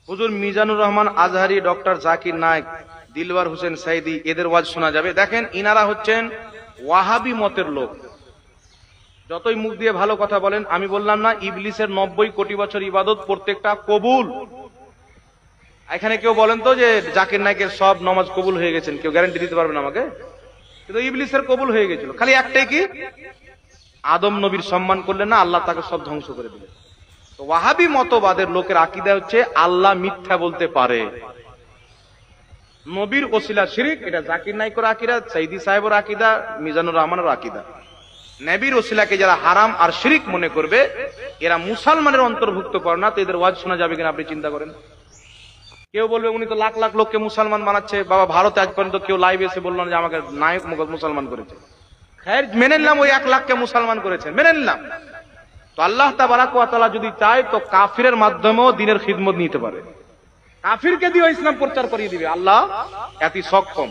হুজুর মিজানুর রহমান আজহারি, ডক্টর জাকির নায়েক, দিলওয়ার হোসেন সাইদি, এদের ওয়াজ শোনা যাবে? দেখেন, ইনারা হচ্ছেন ওয়াহাবি মতের লোক। যতই মুখ দিয়ে ভালো কথা বলেন, আমি বললাম না ইবলিসের 90 কোটি বছর ইবাদত প্রত্যেকটা কবুল। এখানে কেউ বলেন তো যে জাকির নায়েকের সব নামাজ কবুল হয়ে গেছেন? কেউ গ্যারান্টি দিতে পারবেন আমাকে? কিন্তু ইবলিসের কবুল হয়ে গেছিল, খালি একটাই কি, আদম নবীর সম্মান করলেন না, আল্লাহ তাকে সব ধ্বংস করে দিলেন। তো ওয়াহাবি মতবাদের লোকের আকীদা হচ্ছে আল্লাহ মিথ্যা বলতে পারে, নবীর ওসিলা শিরিক। এটা জাকির নায়েকের আকীদা, সাইদি সাহেবের আকীদা, মিজানুর রহমানের আকীদা। নবীর ওসিলাকে যারা হারাম আর শিরিক মনে করবে, এরা মুসলমানের অন্তর্ভুক্ত করে না। তো এদের ওয়াজ শোনা যাবে কিনা আপনি চিন্তা করেন। কেউ বলবে উনি তো লাখ লাখ লোককে মুসলমান বানাচ্ছে। বাবা, ভারতে আজ পর্যন্ত কেউ লাইভ এসে বললো না যে আমাকে নায়ক মুসলমান করেছে। খৈর, মেনে নিলাম ওই 1 লাখকে মুসলমান করেছেন, মেনে নিলাম। তো আল্লাহ তাবারাক ওয়া তাআলা যদি চায় তো কাফিরের মাধ্যমেও দ্বীনের খিদমত নিতে পারে, কাফিরকে দিয়ে ইসলাম প্রচার করিয়ে দিবে। আল্লাহ এতই সক্ষম।